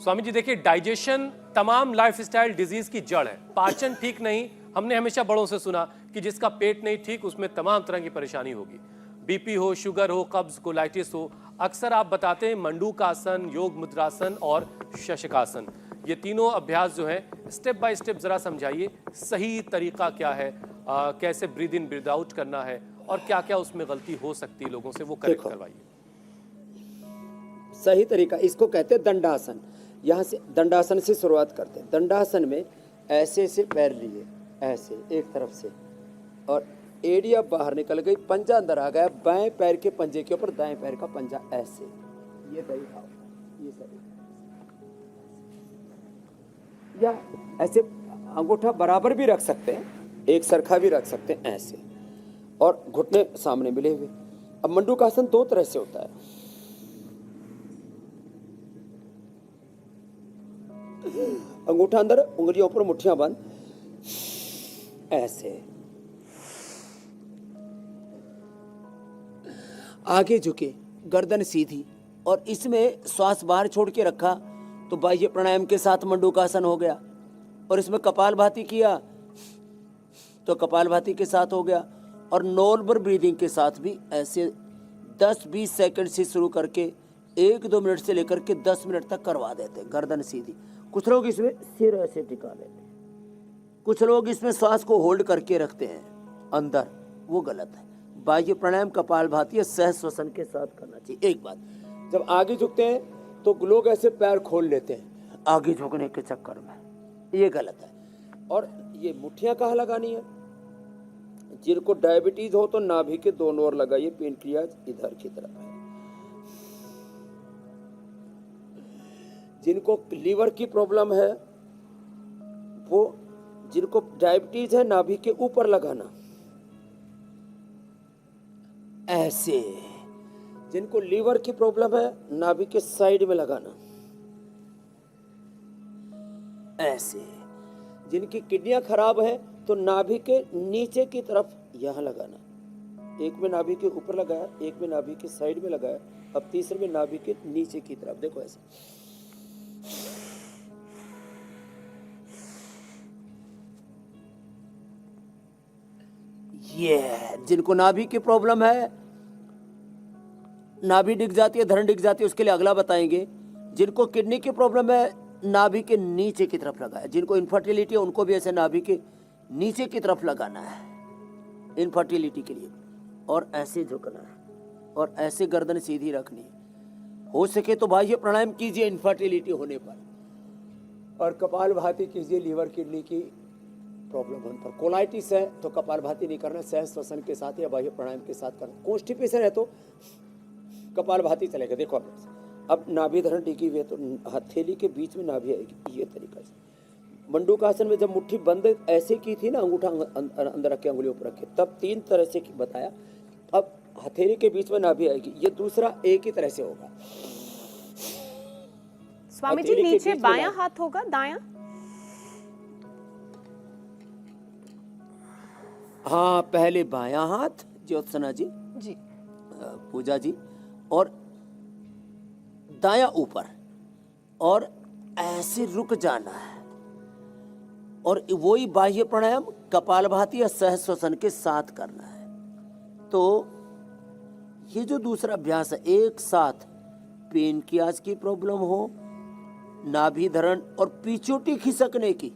स्वामी जी देखिए, डाइजेशन तमाम lifestyle disease की जड़ है। पाचन ठीक नहीं, हमने हमेशा बड़ों से सुना कि जिसका पेट नहीं ठीक उसमें तमाम तरह की परेशानी होगी। बीपी हो, शुगर हो, कब्ज, कोलाइटिस हो। अक्सर आप बताते हैं मंडूकासन, योग मुद्रासन और शशकासन, ये तीनों अभ्यास जो है स्टेप बाय स्टेप जरा समझाइए, सही तरीका क्या है, कैसे ब्रीद इन ब्रीद आउट करना है और क्या क्या उसमें गलती हो सकती है लोगों से, वो करेक्ट करवाइए। सही तरीका इसको कहते हैं दंडासन। यहाँ से दंडासन से शुरुआत करते हैं। दंडासन में ऐसे से पैर लिए, ऐसे एक तरफ से, और एड़िया बाहर निकल गई, पंजा अंदर आ गया, बाएं पैर के पंजे के ऊपर दाएं पैर का पंजा ऐसे, ये दही खाओ, ये सही, या ऐसे अंगूठा बराबर भी रख सकते हैं, एक सरखा भी रख सकते हैं ऐसे, और घुटने सामने मिले हुए। अब मंडूकासन दो तरह से होता है। अंगूठा अंदर, उंगलियों पर, मुट्ठियां बंद, ऐसे आगे झुके, गर्दन सीधी, और इसमें श्वास बाहर छोड़ के रखा तो बाह्य प्राणायाम के साथ मंडूकासन हो गया। और इसमें कपालभाति किया तो कपालभाति के साथ हो गया। और नॉर्मल ब्रीदिंग के साथ भी ऐसे 10-20 सेकंड से शुरू करके 1-2 मिनट से लेकर के 10 मिनट तक करवा देते हैं, गर्दन सीधी। कुछ लोग इसमें सिर ऐसे टिका लेते हैं, कुछ लोग इसमें श्वास को होल्ड करके रखते हैं अंदर, वो गलत है। बाह्य प्राणायाम कपालभाति सह श्वसन के साथ करना चाहिए। एक बात, जब आगे झुकते हैं तो लोग ऐसे पैर खोल लेते हैं आगे झुकने के चक्कर में, ये गलत है। और ये मुट्ठियां कहाँ लगानी है? जिनको डायबिटीज हो तो नाभि के दोनों ओर लगाइए, पेनक्रियाज इधर की तरफ है। जिनको लीवर की प्रॉब्लम है, वो, जिनको डायबिटीज है, नाभि के ऊपर लगाना ऐसे। जिनको लीवर की प्रॉब्लम है, नाभि के साइड में लगाना ऐसे। जिनकी किडनियां खराब है तो नाभि के नीचे की तरफ यहां लगाना। एक में नाभि के ऊपर लगाया, एक में नाभि के साइड में लगाया, अब तीसरे में नाभि के नीचे की तरफ, देखो ऐसे। ये जिनको नाभि की प्रॉब्लम है, नाभि डिग जाती है, धरण डिग जाती है, उसके लिए अगला बताएंगे। जिनको किडनी की प्रॉब्लम है, नाभि के नीचे की तरफ लगाया। जिनको इनफर्टिलिटी है, उनको भी ऐसे नाभि के नीचे की तरफ लगाना है इनफर्टिलिटी के लिए, और ऐसे झुकना है, और ऐसे गर्दन सीधी रखनी है। हो सके तो बाह्य प्राणायाम कीजिए इनफर्टिलिटी होने पर, और कपालभाति कीजिए लीवर किडनी की प्रॉब्लम होने पर। कोलाइटिस है तो कपालभाति नहीं करना, सहज श्वसन के साथ या बाह्य प्राणायाम के साथ करना। कॉन्स्टिपेशन है तो कपालभाति चलेगा। देखो अब नाभि धरण टिकी हुई है तो हथेली के बीच में नाभि आएगी, ये तरीका से। मंडूकासन में जब मुट्ठी बंद ऐसे की थी ना, अंगूठा अंदर रखे, अंगुलियों पर रखे, तब 3 तरह से बताया। अब हथेली के बीच में नाभि आएगी, ये दूसरा एक ही तरह से होगा। स्वामी जी नीचे बायां हाथ होगा, दायां? हाँ, पहले बायां हाथ ज्योत्सना जी, पूजा जी, और दायां ऊपर, और ऐसे रुक जाना है। और वही बाह्य प्राणायाम कपालभाति या सह श्वसन के साथ करना है। तो ये जो दूसरा अभ्यास है, एक साथ पेनक्रियाज की प्रॉब्लम हो, नाभि धरण और पीछूटी खिसकने की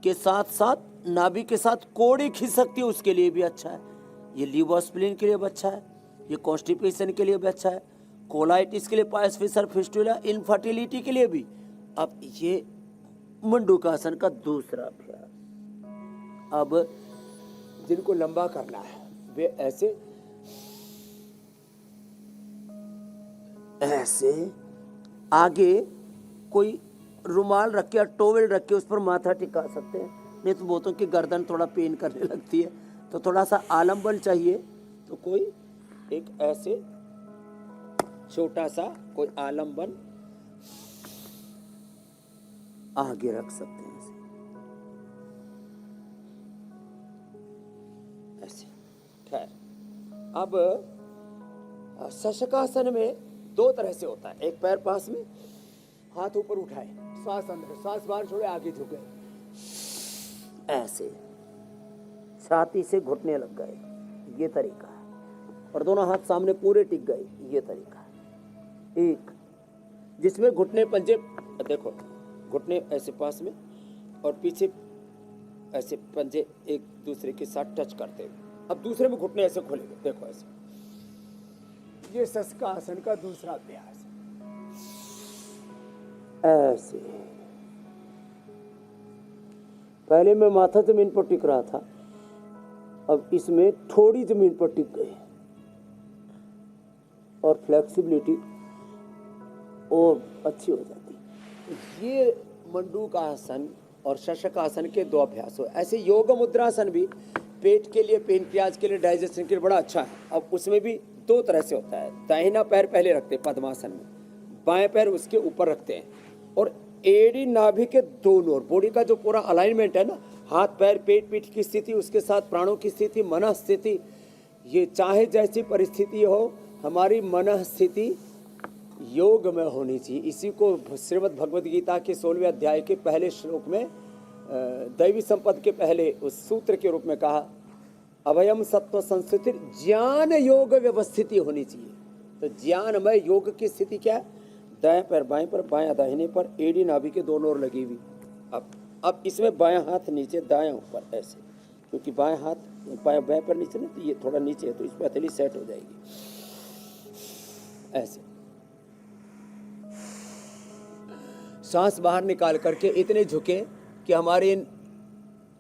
के साथ साथ नाभि के साथ कोड़ी खिसकती है, उसके लिए भी अच्छा है। ये लीवर स्प्लीन के लिए भी अच्छा है, ये कॉन्स्टिपेशन के लिए भी अच्छा है, कोलाइटिस के लिए, पायस फिशर फिस्टुला, इनफर्टिलिटी के लिए भी। अब ये मंडूकासन का दूसरा अभ्यास। अब जिनको लंबा करना है वे ऐसे ऐसे आगे कोई रुमाल रख के या टोवेल रख के उस पर माथा टिका सकते हैं। नहीं तो बहुतों की गर्दन थोड़ा पेन करने लगती है, तो थोड़ा सा आलम्बन चाहिए तो कोई एक ऐसे छोटा सा कोई आलम्बन आगे रख सकते हैं ऐसे। खैर, अब शशकासन में 2 तरह से होता है। एक पैर पास में हाथ ऊपर उठाए, सांस अंदर, सांस बाहर छोड़े, आगे झुके, ऐसे छाती से घुटने लग गए, ये तरीका है। और दोनों हाथ सामने पूरे टिक गए, ये तरीका है। एक जिसमें घुटने पंजे, देखो घुटने ऐसे पास में और पीछे ऐसे पंजे एक दूसरे के साथ टच करते हुए। अब दूसरे में घुटने ऐसे खोलेंगे, देखो ऐसे। ये शशकासन का दूसरा अभ्यास ऐसे। पहले मैं माथा जमीन पर टिक रहा था, अब इसमें थोड़ी जमीन पर टिक गई और फ्लेक्सिबिलिटी और अच्छी हो जाती। ये मंडूक आसन और शशकासन के दो अभ्यास हो। ऐसे योग मुद्रासन भी पेट के लिए, पेनक्रियाज के लिए, डाइजेशन के लिए बड़ा अच्छा है। अब उसमें भी दो तरह से होता है। दाहिना पैर पहले रखते हैं पद्मासन में, बाएं पैर उसके ऊपर रखते हैं और एड़ी नाभि के दोनों ओर, बॉडी का जो पूरा अलाइनमेंट है ना, हाथ पैर पेट पीठ की स्थिति, उसके साथ प्राणों की स्थिति, मन स्थिति, ये चाहे जैसी परिस्थिति हो, हमारी मन स्थिति योग में होनी चाहिए। इसी को श्रीमद् भगवद गीता के 16वें अध्याय के पहले श्लोक में दैवी संपद के पहले उस सूत्र के रूप में कहा, अभयम सत्व संस्थिति ज्ञान योग व्यवस्थिति होनी चाहिए। तो ज्ञानमय योग की स्थिति क्या है? दाएं पैर बाएं पर, बायां दाहिने पर, एड़ी नाभि के दोनों ओर लगी हुई। अब इसमें बायां हाथ नीचे, दायां ऊपर, ऐसे, क्योंकि बायां हाथ बाएं पर नीचे ना, तो ये थोड़ा नीचे है, तो इस पर हथेली सेट हो जाएगी ऐसे। सांस बाहर निकाल करके इतने झुके कि हमारे इन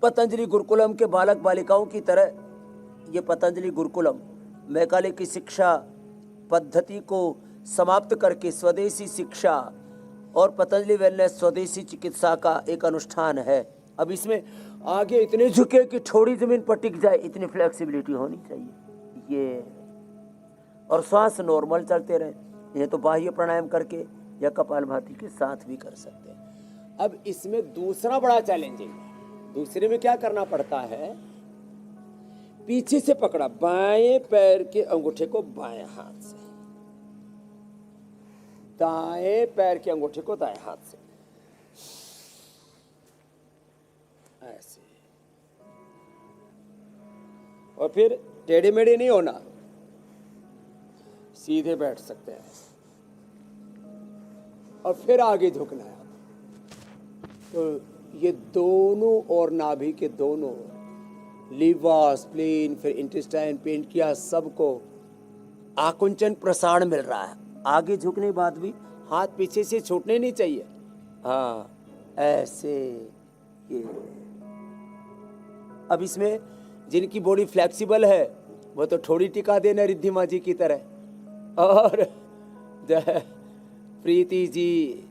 पतंजलि गुरुकुलम के बालक बालिकाओं की तरह, ये पतंजलि गुरुकुलम मैकाले की शिक्षा पद्धति को समाप्त करके स्वदेशी शिक्षा और पतंजलि वेलनेस स्वदेशी चिकित्सा का एक अनुष्ठान है। अब इसमें आगे इतने झुके कि थोड़ी जमीन पर टिक जाए, इतनी फ्लेक्सिबिलिटी होनी चाहिए ये। और श्वास नॉर्मल चलते रहे। ये तो बाह्य प्राणायाम करके या कपालभाति के साथ भी कर सकते हैं। अब इसमें दूसरा बड़ा चैलेंजिंग है। दूसरे में क्या करना पड़ता है? पीछे से पकड़ा, बाएं पैर के अंगूठे को बाएं हाथ से, दाएं पैर के अंगूठे को दाएं हाथ से, ऐसे। और फिर टेढ़े मेढ़े नहीं होना, सीधे बैठ सकते हैं और फिर आगे झुकना है। तो ये दोनों और नाभि के दोनों, लीवर, स्प्लीन, फिर इंटेस्टाइन, पेनक्रियास, सबको आकुंचन प्रसारण मिल रहा है। आगे झुकने के बाद भी हाथ पीछे से छूटने नहीं चाहिए। हाँ, ऐसे ये। अब इसमें जिनकी बॉडी फ्लेक्सिबल है वो तो थोड़ी टिका देना रिद्धिमा जी की तरह, और प्रीति जी,